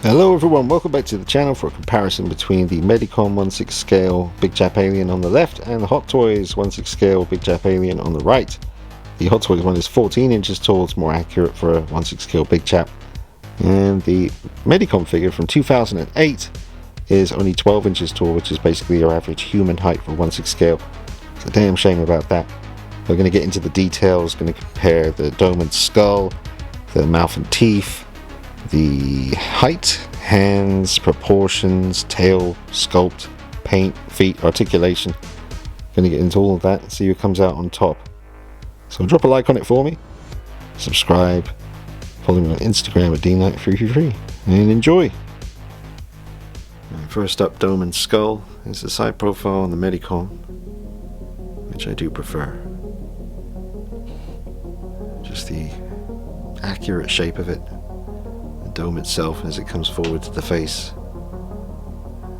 Hello everyone, welcome back to the channel for a comparison between the Medicom 1/6 scale Big Chap Alien on the left and the Hottoys 1/6 scale Big Chap Alien on the right. The Hottoys one is 14 inches tall, it's more accurate for a 1/6 scale Big Chap. And the Medicom figure from 2008 is only 12 inches tall, which is basically your average human height for 1/6 scale. It's a damn shame about that. We're going to get into the details, going to compare the dome and skull, the mouth and teeth, the height, hands, proportions, tail, sculpt, paint, feet, articulation. Going to get into all of that and see who comes out on top. So drop a like on it for me, subscribe, follow me on Instagram at dknight333, and enjoy. First up, dome and skull is the side profile on the Medicom, which I do prefer. Just the accurate shape of it. Dome itself, as it comes forward to the face,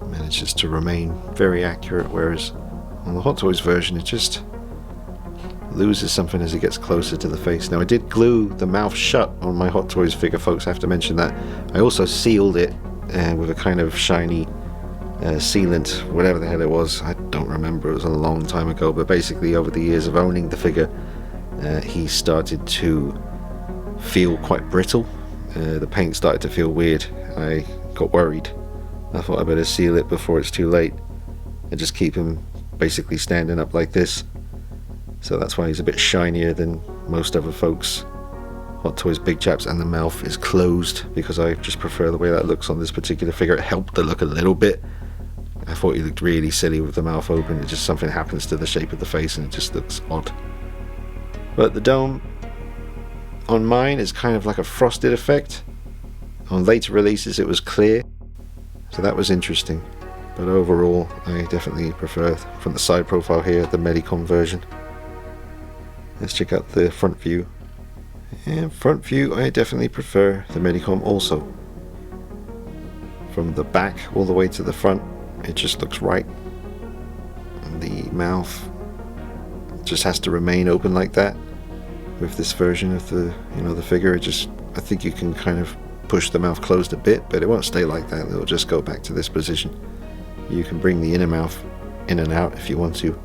manages to remain very accurate, whereas on the Hottoys version it just loses something as it gets closer to the face. Now, I did glue the mouth shut on my Hottoys figure, folks, I have to mention that. I also sealed it with a kind of shiny sealant, whatever the hell it was, I don't remember, it was a long time ago, but basically over the years of owning the figure, he started to feel quite brittle. The paint started to feel weird. I got worried. I thought I better seal it before it's too late and just keep him basically standing up like this. So that's why he's a bit shinier than most other folks' Hottoys Big Chaps, and the mouth is closed because I just prefer the way that looks on this particular figure. It helped the look a little bit. I thought he looked really silly with the mouth open. It just, something happens to the shape of the face and it just looks odd. But the dome on mine is kind of like a frosted effect. On later releases it was clear, so that was interesting. But overall I definitely prefer, from the side profile here, the Medicom version. Let's check out the front view. And front view I definitely prefer the Medicom also. From the back all the way to the front it just looks right. And the mouth just has to remain open like that. With this version of the figure, it just, I think you can kind of push the mouth closed a bit, but it won't stay like that. It'll just go back to this position. You can bring the inner mouth in and out if you want to,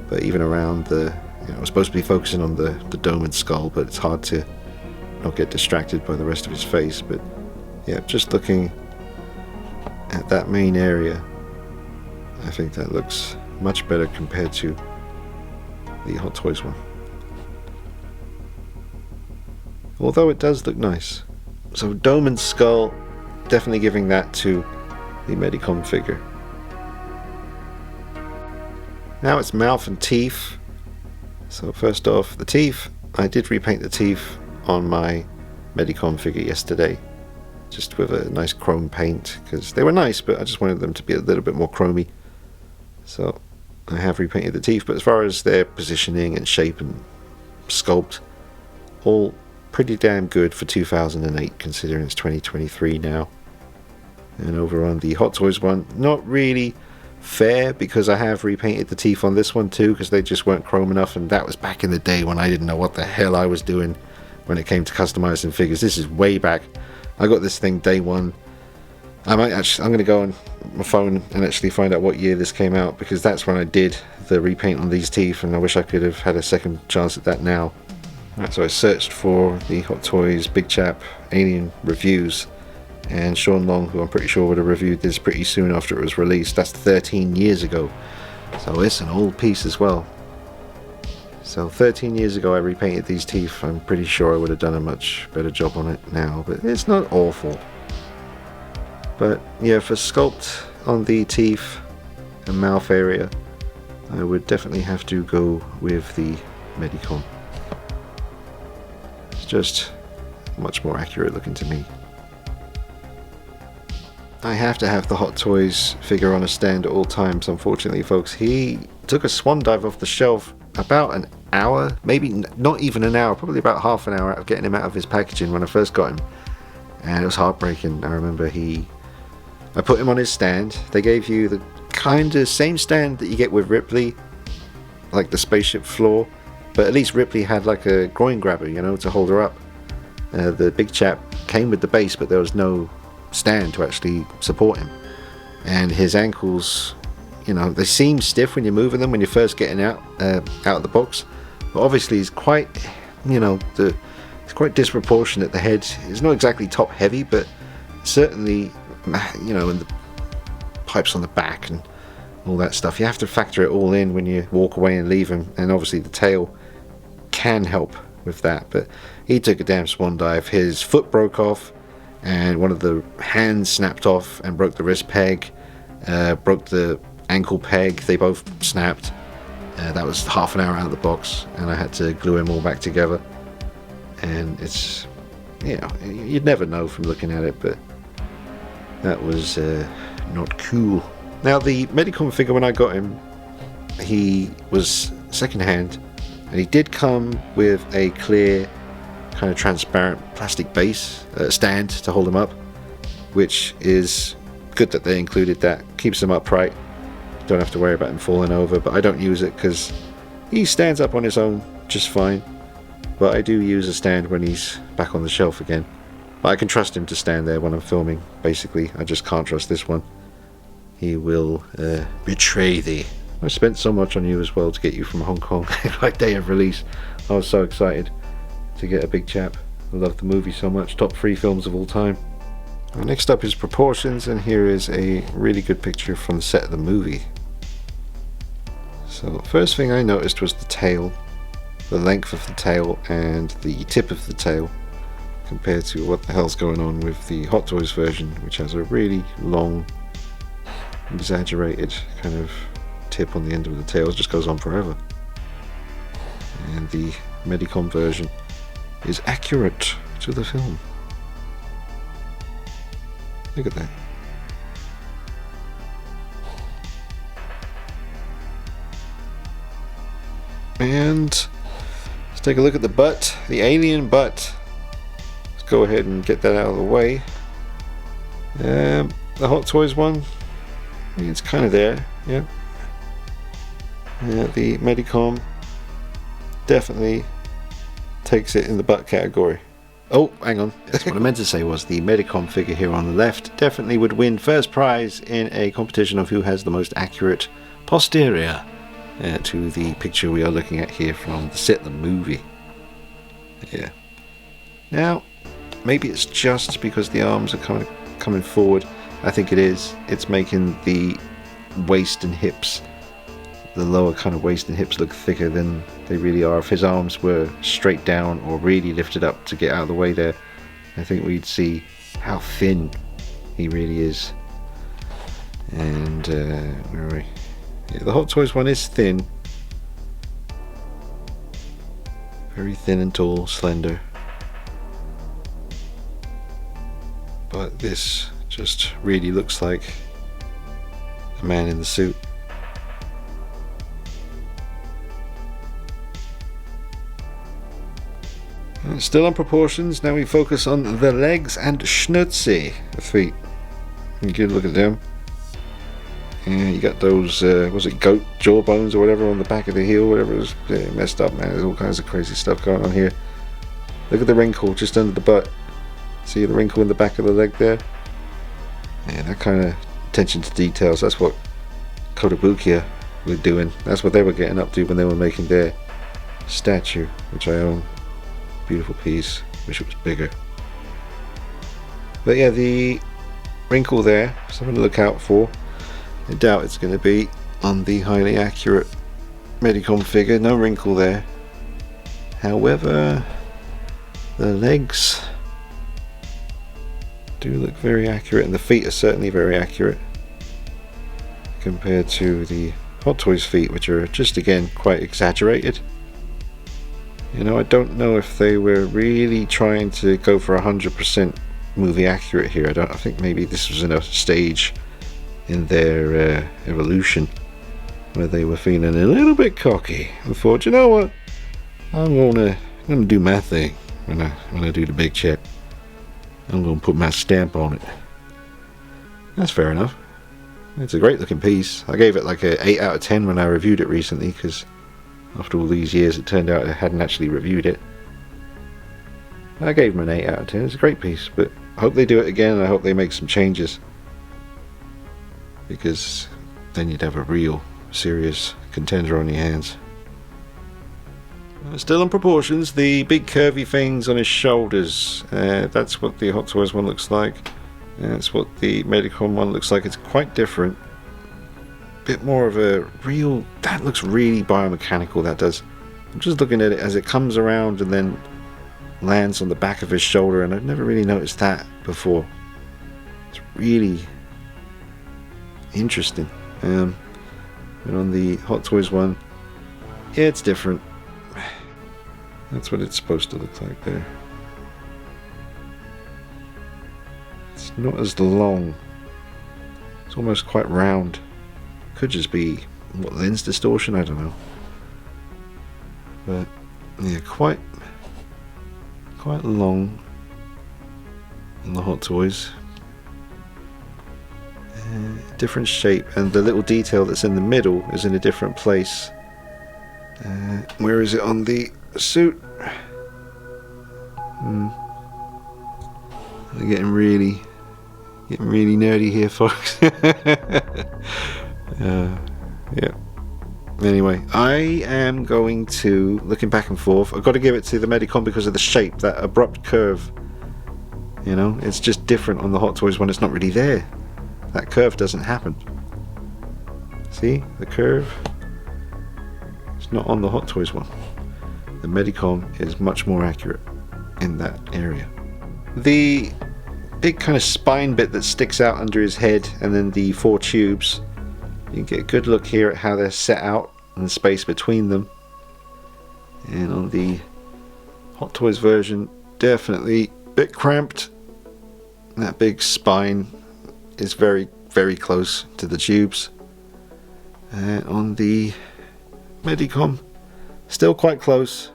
but even around the, I was supposed to be focusing on the dome and skull, but it's hard to not get distracted by the rest of his face. But yeah, just looking at that main area, I think that looks much better compared to the Hottoys one. Although it does look nice. So dome and skull, definitely giving that to the Medicom figure. Now it's mouth and teeth. So first off, the teeth. I did repaint the teeth on my Medicom figure yesterday, just with a nice chrome paint, because they were nice, but I just wanted them to be a little bit more chromy. So I have repainted the teeth, but as far as their positioning and shape and sculpt, all pretty damn good for 2008, considering it's 2023 now. And over on the Hottoys one, not really fair, because I have repainted the teeth on this one too, because they just weren't chrome enough, and that was back in the day when I didn't know what the hell I was doing when it came to customizing figures. This is way back. I got this thing day one. I'm going to go on my phone and actually find out what year this came out, because that's when I did the repaint on these teeth, and I wish I could have had a second chance at that now. Right, so I searched for the Hottoys Big Chap Alien reviews, and Sean Long, who I'm pretty sure would have reviewed this pretty soon after it was released, that's 13 years ago, so it's an old piece as well. So 13 years ago I repainted these teeth. I'm pretty sure I would have done a much better job on it now, but it's not awful. But yeah, for sculpt on the teeth and mouth area, I would definitely have to go with the Medicom. Just much more accurate looking to me. I have to have the Hottoys figure on a stand at all times, unfortunately, folks. He took a swan dive off the shelf about an hour, maybe not even an hour, probably about half an hour out of getting him out of his packaging when I first got him, and it was heartbreaking. I remember I put him on his stand. They gave you the kind of same stand that you get with Ripley, like the spaceship floor, but at least Ripley had like a groin grabber, you know, to hold her up. The Big Chap came with the base, but there was no stand to actually support him. And his ankles, you know, they seem stiff when you're moving them when you're first getting out of the box. But obviously he's quite, you know, it's quite disproportionate. The head is not exactly top heavy, but certainly, you know, and the pipes on the back and all that stuff, you have to factor it all in when you walk away and leave him. And obviously the tail can help with that, but he took a damn swan dive. His foot broke off and one of the hands snapped off and broke the wrist peg, broke the ankle peg. They both snapped. That was half an hour out of the box, and I had to glue him all back together. And it's, you know, you'd never know from looking at it, but that was not cool. Now the Medicom figure, when I got him, he was second hand, and he did come with a clear kind of transparent plastic base stand to hold him up, which is good that they included that. Keeps him upright, don't have to worry about him falling over. But I don't use it because he stands up on his own just fine, but I do use a stand when he's back on the shelf again. But I can trust him to stand there when I'm filming. Basically, I just can't trust this one. He will betray thee. I spent so much on you as well to get you from Hong Kong. Like day of release, I was so excited to get a big chap. I love the movie so much. Top 3 films of all time. Next up is proportions, and here is a really good picture from the set of the movie. So first thing I noticed was the tail, the length of the tail and the tip of the tail, compared to what the hell's going on with the Hottoys version, which has a really long, exaggerated kind of tip on the end of the tail. It just goes on forever. And the Medicom version is accurate to the film. Look at that. And let's take a look at the butt, the alien butt. Let's go ahead and get that out of the way. The Hottoys one, it's kind of there, yeah. The Medicom definitely takes it in the butt category. Oh, hang on. That's what I meant to say was the Medicom figure here on the left definitely would win first prize in a competition of who has the most accurate posterior to the picture we are looking at here from the set of the movie. Yeah. Now, maybe it's just because the arms are coming forward. I think it is. It's making the waist and hips, the lower kind of waist and hips, look thicker than they really are. If his arms were straight down or really lifted up to get out of the way there, I think we'd see how thin he really is. And where are we? Yeah, the Hottoys one is thin, very thin and tall, slender, but this just really looks like a man in the suit. And still on proportions, now we focus on the legs and schnurzi, the feet. You can look at them. And you got those, was it goat jaw bones or whatever on the back of the heel, whatever it was messed up, man. There's all kinds of crazy stuff going on here. Look at the wrinkle just under the butt. See the wrinkle in the back of the leg there? Yeah, that kind of attention to details, that's what Kotobukiya were doing. That's what they were getting up to when they were making their statue, which I own. Beautiful piece. Wish it was bigger. But yeah, the wrinkle there, something to look out for. I doubt it's going to be on the highly accurate Medicom figure. No wrinkle there. However, the legs do look very accurate, and the feet are certainly very accurate compared to the Hottoys feet, which are just again quite exaggerated. You know, I don't know if they were really trying to go for 100% movie accurate here. I think maybe this was in a stage in their evolution where they were feeling a little bit cocky and thought, you know what, I'm gonna do my thing when I do the big check. I'm gonna put my stamp on it. That's fair enough. It's a great looking piece. I gave it like a 8 out of 10 when I reviewed it recently, because after all these years it turned out I hadn't actually reviewed it. I gave him an 8 out of 10. It's a great piece, but I hope they do it again, and I hope they make some changes, because then you'd have a real serious contender on your hands. Still on proportions, the big curvy things on his shoulders, that's what the Hot Toys one looks like. That's what the Medicom one looks like. It's quite different. Bit more of a real... That looks really biomechanical, that does. I'm just looking at it as it comes around and then lands on the back of his shoulder, and I've never really noticed that before. It's really interesting. And on the Hot Toys one, yeah, it's different. That's what it's supposed to look like there. It's not as long. It's almost quite round. Could just be, what, lens distortion? I don't know. But yeah, quite long on the Hot Toys. Different shape, and the little detail that's in the middle is in a different place. Where is it on the suit? We're getting really nerdy here, folks. Yeah. Anyway, I am going to, looking back and forth, I've got to give it to the Medicom because of the shape, that abrupt curve. You know, it's just different on the Hot Toys when it's not really there. That curve doesn't happen. See, the curve? It's not on the Hot Toys one. The Medicom is much more accurate in that area. The big kind of spine bit that sticks out under his head, and then the 4 tubes, you can get a good look here at how they're set out and the space between them. And on the Hot Toys version, definitely a bit cramped. That big spine is very, very close to the tubes. And on the Medicom, still quite close.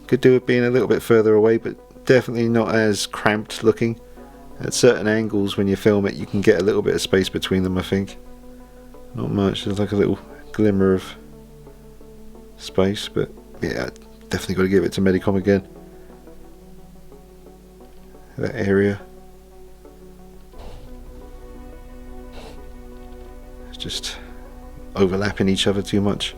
Could do it being a little bit further away, but definitely not as cramped looking. At certain angles when you film it, you can get a little bit of space between them, I think. Not much, there's like a little glimmer of space, but yeah, definitely got to give it to Medicom again. That area. It's just overlapping each other too much.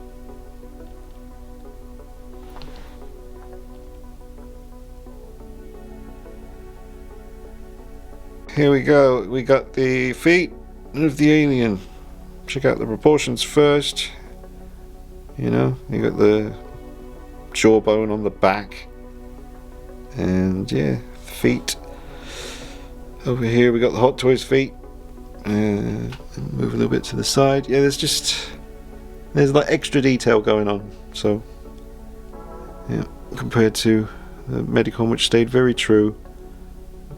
Here we go, we got the feet of the alien. Check out the proportions first. You know, you got the jawbone on the back, and yeah, the feet. Over here we got the Hot Toys feet. Move a little bit to the side. Yeah, there's like extra detail going on. So yeah, compared to the Medicom, which stayed very true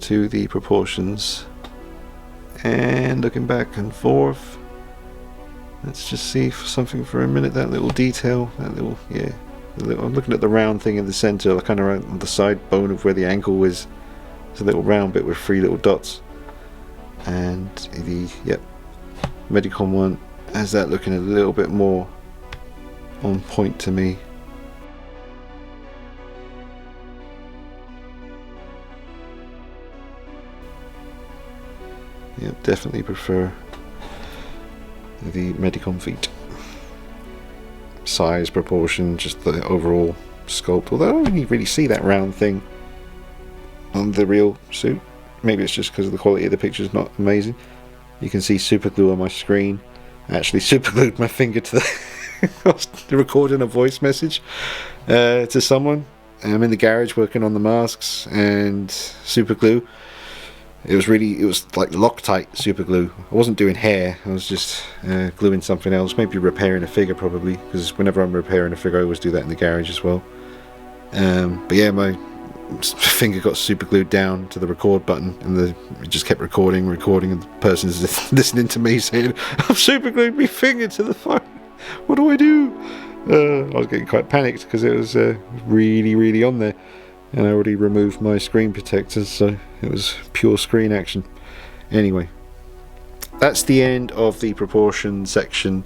to the proportions. And looking back and forth, let's just see something for a minute. That little detail, that little, yeah, I'm looking at the round thing in the center, kind of right on the side bone of where the ankle is. There's a little round bit with 3 little dots. And the, yep, Medicom one has that looking a little bit more on point to me. Yep, definitely prefer the Medicom feet. Size, proportion, just the overall sculpt. Although I don't really see that round thing on the real suit. Maybe it's just because the quality of the picture is not amazing. You can see super glue on my screen. I actually super glued my finger to the I was recording a voice message to someone. I'm in the garage working on the masks, and super glue. It was like Loctite super glue. I wasn't doing hair, I was just gluing something else, maybe repairing a figure probably, because whenever I'm repairing a figure I always do that in the garage as well. But yeah, my finger got super glued down to the record button, and it just kept recording, and the person's listening to me saying, I've super glued my finger to the phone, what do I do? I was getting quite panicked because it was really on there. And I already removed my screen protectors, so it was pure screen action. Anyway, that's the end of the proportion section,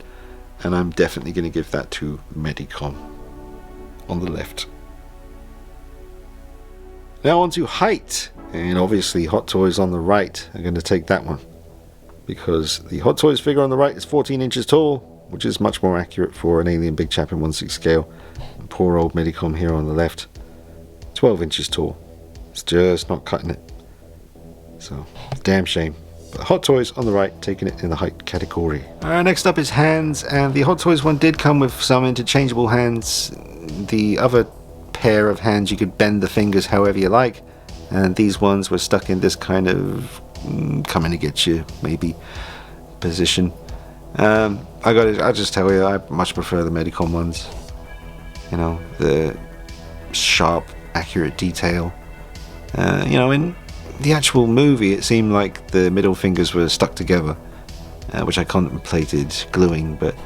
and I'm definitely going to give that to Medicom on the left. Now on to height, and obviously Hot Toys on the right are going to take that one, because the Hot Toys figure on the right is 14 inches tall, which is much more accurate for an Alien Big Chap in 1/6 scale. And poor old Medicom here on the left, 12 inches tall. It's just not cutting it. So, damn shame. But Hot Toys on the right, taking it in the height category. Next up is hands, and the Hot Toys one did come with some interchangeable hands. The other pair of hands, you could bend the fingers however you like, and these ones were stuck in this kind of coming to get you maybe position. I'll just tell you, I much prefer the Medicom ones. You know, the sharp, accurate detail. You know, in the actual movie it seemed like the middle fingers were stuck together, which I contemplated gluing, but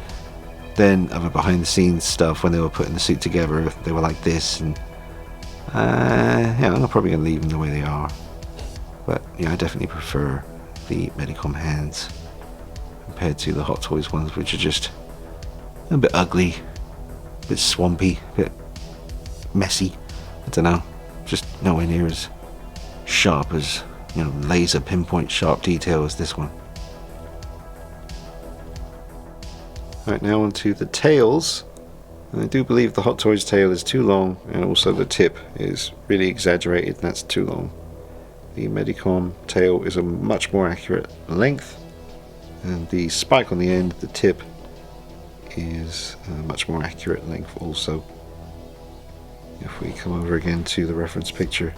then other behind the scenes stuff, when they were putting the suit together, they were like this, and yeah, I'm probably going to leave them the way they are. But yeah, I definitely prefer the Medicom hands compared to the Hot Toys ones, which are just a bit ugly, a bit swampy, a bit messy. I don't know, just nowhere near as sharp as, you know, laser pinpoint sharp detail as this one. Right, now onto the tails. And I do believe the Hot Toys tail is too long, and also the tip is really exaggerated, and that's too long. The Medicom tail is a much more accurate length, and the spike on the end, the tip, is a much more accurate length also. If we come over again to the reference picture,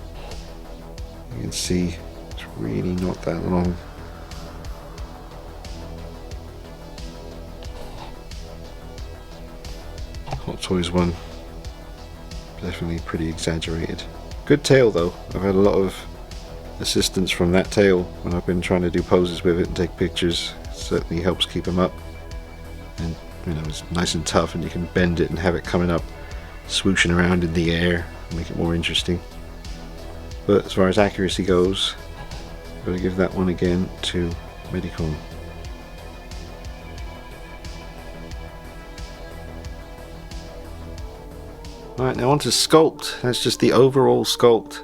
you can see it's really not that long. Hot Toys one, definitely pretty exaggerated. Good tail though. I've had a lot of assistance from that tail when I've been trying to do poses with it and take pictures. It certainly helps keep them up, and you know, it's nice and tough, and you can bend it and have it coming up, swooshing around in the air, make it more interesting. But as far as accuracy goes, I'm going to give that one again to Medicom. Right, now on to sculpt. That's just the overall sculpt.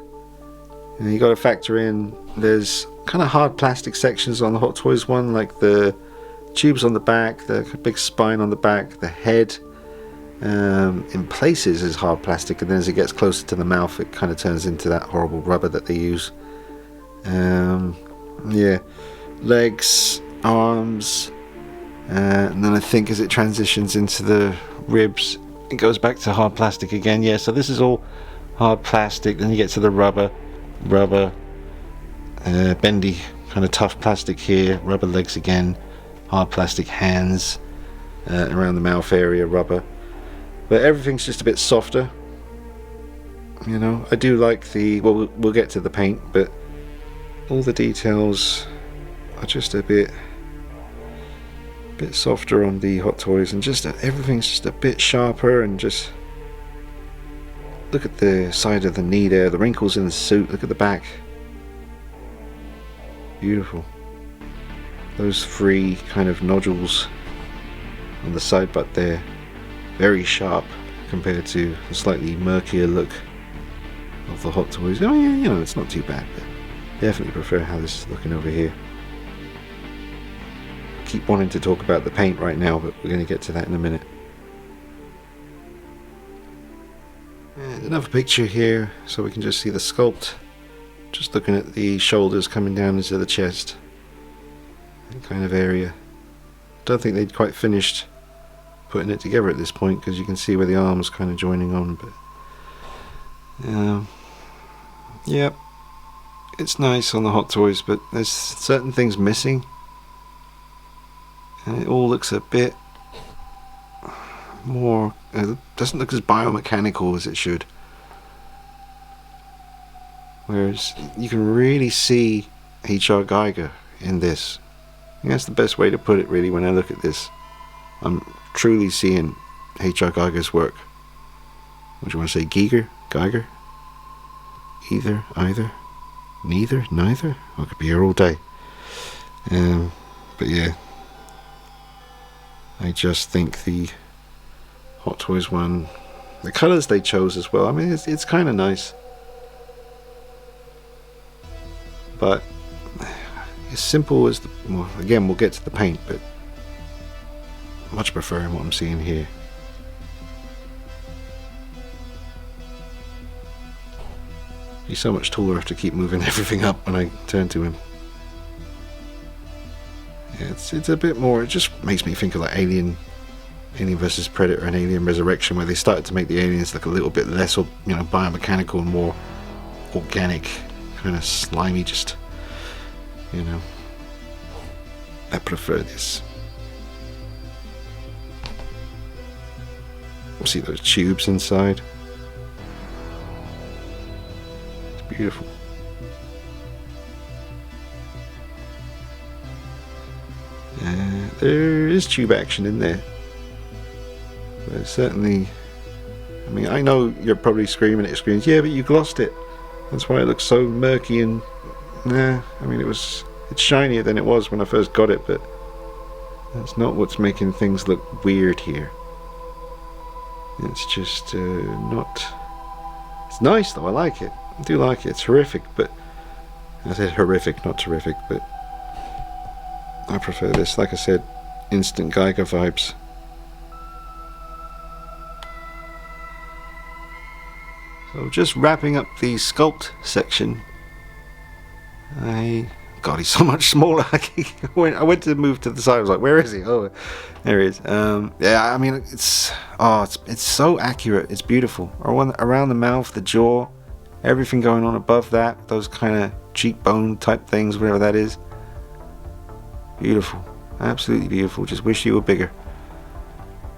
And you got to factor in, there's kind of hard plastic sections on the Hot Toys one, like the tubes on the back, the big spine on the back, the head. In places is hard plastic, and then as it gets closer to the mouth, it kind of turns into that horrible rubber that they use. Yeah, legs, arms, and then I think as it transitions into the ribs, it goes back to hard plastic again. Yeah, so this is all hard plastic. Then you get to the rubber, bendy, kind of tough plastic here, rubber legs again, hard plastic hands, around the mouth area, rubber. But everything's just a bit softer. You know, I do like the, well, we'll get to the paint, but all the details are just a bit softer on the Hot Toys, and just everything's just a bit sharper. And just look at the side of the knee there, the wrinkles in the suit, look at the back, beautiful. Those three kind of nodules on the side butt there, very sharp compared to the slightly murkier look of the Hot Toys. Oh yeah, you know, it's not too bad, but definitely prefer how this is looking over here. Keep wanting to talk about the paint right now, but we're going to get to that in a minute. And another picture here, so we can just see the sculpt. Just looking at the shoulders coming down into the chest, that kind of area. Don't think they'd quite finished putting it together at this point, because you can see where the arms kind of joining on. But yeah, it's nice on the Hot Toys, but there's certain things missing. And it all looks a bit more, it doesn't look as biomechanical as it should. Whereas you can really see H.R. Geiger in this. I think that's the best way to put it, really, when I look at this. I'm truly seeing H.R. Geiger's work. What do you want to say, Geiger? Either, neither, neither? I could be here all day. But yeah, I just think the Hot Toys one, the colours they chose as well, I mean, it's kind of nice. but as simple as the, well, again, we'll get to the paint, but much preferring what I'm seeing here. He's so much taller to keep moving everything up when I turn to him. Yeah, it's a bit more, it just makes me think of like Alien versus Predator and Alien Resurrection, where they started to make the aliens look a little bit less, you know, biomechanical and more organic, kind of slimy, just, you know. I prefer this. We'll see those tubes inside. It's beautiful. There is tube action in there. But certainly, I mean, I know you're probably screaming at your screens, yeah, but you glossed it. That's why it looks so murky and, nah, I mean, it's shinier than it was when I first got it, but that's not what's making things look weird here. It's just not, it's nice though, I like it. I do like it, it's horrific, but, I said horrific, not terrific, but I prefer this, like I said, instant Geiger vibes. So just wrapping up the sculpt section. God, he's so much smaller. I went to move to the side. I was like, where is he? Oh, there he is. Yeah, I mean, it's so accurate. It's beautiful. Around the mouth, the jaw, everything going on above that, those kind of cheekbone type things, whatever that is. Beautiful, absolutely beautiful. Just wish you were bigger.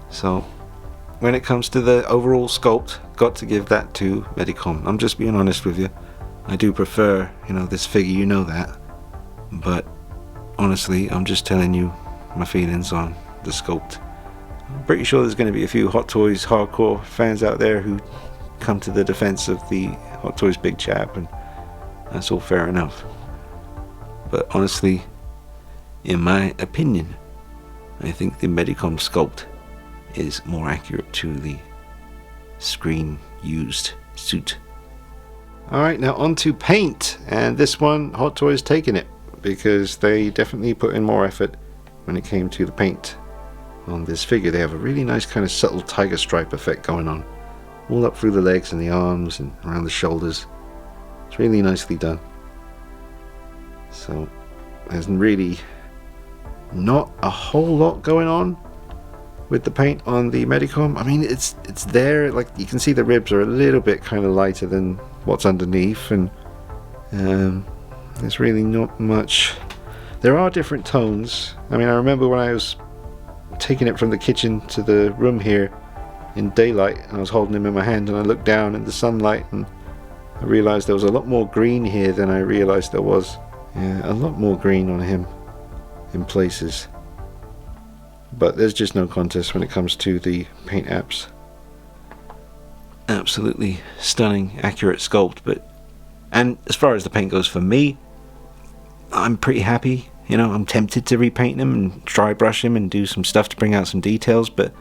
So when it comes to the overall sculpt, got to give that to Medicom. I'm just being honest with you. I do prefer, you know, this figure, you know that. But honestly, I'm just telling you my feelings on the sculpt. I'm pretty sure there's going to be a few Hot Toys hardcore fans out there who come to the defense of the Hot Toys Big Chap, and that's all fair enough. But honestly, in my opinion, I think the Medicom sculpt is more accurate to the screen used suit. Alright, now on to paint, and this one Hot Toys taking it, because they definitely put in more effort when it came to the paint on this figure. They have a really nice kind of subtle tiger stripe effect going on, all up through the legs and the arms and around the shoulders. It's really nicely done. So there's really not a whole lot going on with the paint on the Medicom. I mean, it's there, like you can see the ribs are a little bit kind of lighter than what's underneath, and there's really not much. There are different tones. I mean, I remember when I was taking it from the kitchen to the room here in daylight, and I was holding him in my hand, and I looked down in the sunlight, and I realized there was a lot more green here than I realized there was. Yeah, a lot more green on him in places. But there's just no contest when it comes to the paint apps. Absolutely stunning, accurate sculpt. And as far as the paint goes for me, I'm pretty happy. You know, I'm tempted to repaint him and dry brush him and do some stuff to bring out some details, but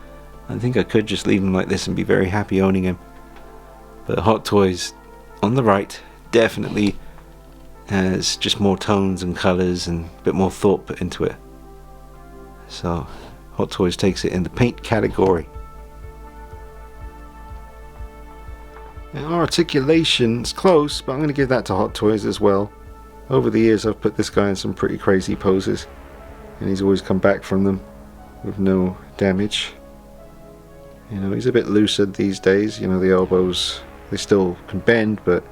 I think I could just leave him like this and be very happy owning him. But Hot Toys on the right definitely has just more tones and colours and a bit more thought put into it. So Hot Toys takes it in the paint category. Now, articulation's close, but I'm going to give that to Hot Toys as well. Over the years I've put this guy in some pretty crazy poses, and he's always come back from them with no damage. You know, he's a bit looser these days. You know, the elbows, they still can bend, but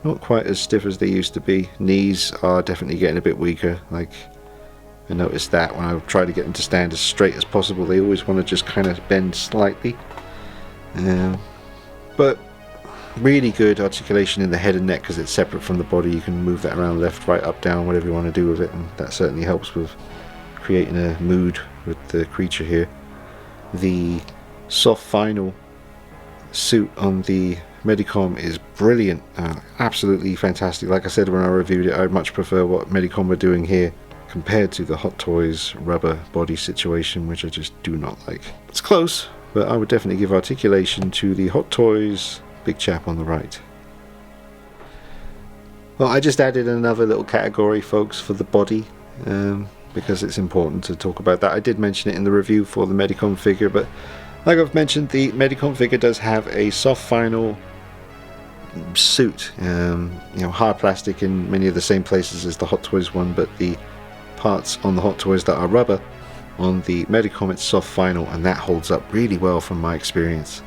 not quite as stiff as they used to be. Knees are definitely getting a bit weaker. Like, I noticed that when I try to get them to stand as straight as possible, they always want to just kind of bend slightly. But really good articulation in the head and neck, because it's separate from the body. You can move that around left, right, up, down, whatever you want to do with it, and that certainly helps with creating a mood with the creature here. The soft vinyl suit on the Medicom is brilliant, absolutely fantastic. Like I said when I reviewed it, I much prefer what Medicom were doing here compared to the Hot Toys rubber body situation, which I just do not like. It's close, but I would definitely give articulation to the Hot Toys Big Chap on the right. Well, I just added another little category, folks, for the body, because it's important to talk about that. I did mention it in the review for the Medicom figure, but like I've mentioned, the Medicom figure does have a soft vinyl suit, hard plastic in many of the same places as the Hot Toys one, but the parts on the Hot Toys that are rubber, on the Medicom it's soft vinyl, and that holds up really well from my experience.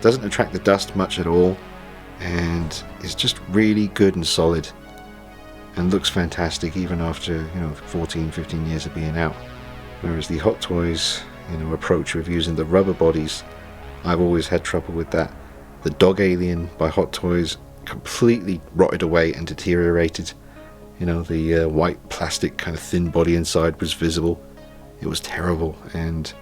Doesn't attract the dust much at all, and it's just really good and solid, and looks fantastic even after 14-15 years of being out. Whereas the Hot Toys approach with using the rubber bodies, I've always had trouble with that. The Dog Alien by Hot Toys completely rotted away and deteriorated. The white plastic kind of thin body inside was visible. It was terrible, and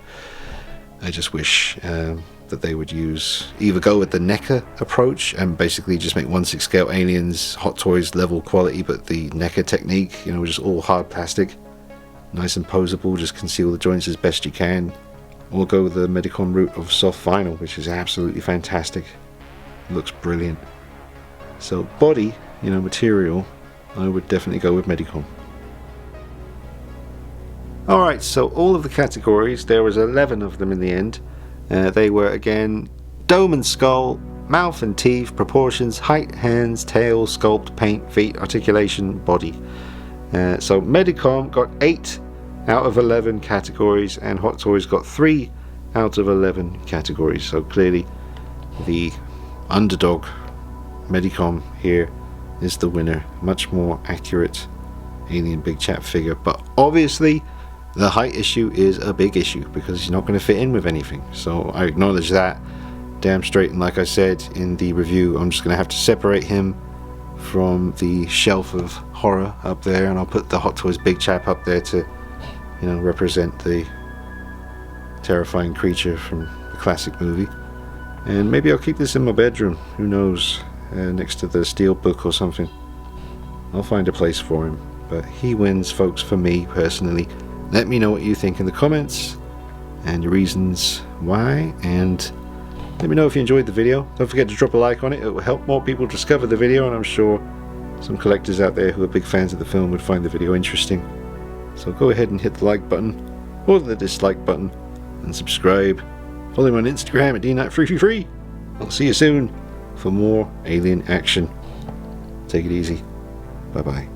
I just wish that they would either go with the NECA approach and basically just make 1/6 scale aliens, Hot Toys level quality, but the NECA technique, just all hard plastic, nice and posable, just conceal the joints as best you can, or go the Medicom route of soft vinyl, which is absolutely fantastic. It looks brilliant. So body, material, I would definitely go with Medicom. Alright, so all of the categories, there was 11 of them in the end. They were again dome and skull, mouth and teeth, proportions, height, hands, tail, sculpt, paint, feet, articulation, body. So Medicom got 8 out of 11 categories, and Hot Toys got 3 out of 11 categories. So clearly the underdog Medicom here is the winner. Much more accurate alien Big Chap figure, but obviously the height issue is a big issue because he's not going to fit in with anything. So I acknowledge that damn straight, and like I said in the review, I'm just going to have to separate him from the shelf of horror up there, and I'll put the Hot Toys Big Chap up there to represent the terrifying creature from the classic movie. And maybe I'll keep this in my bedroom, who knows, next to the steel book or something. I'll find a place for him, but he wins, folks, for me personally. Let me know what you think in the comments and your reasons why, and let me know if you enjoyed the video. Don't forget to drop a like on it. It will help more people discover the video, and I'm sure some collectors out there who are big fans of the film would find the video interesting. So go ahead and hit the like button or the dislike button and subscribe. Follow me on Instagram at dknight333. I'll see you soon for more alien action. Take it easy. Bye bye.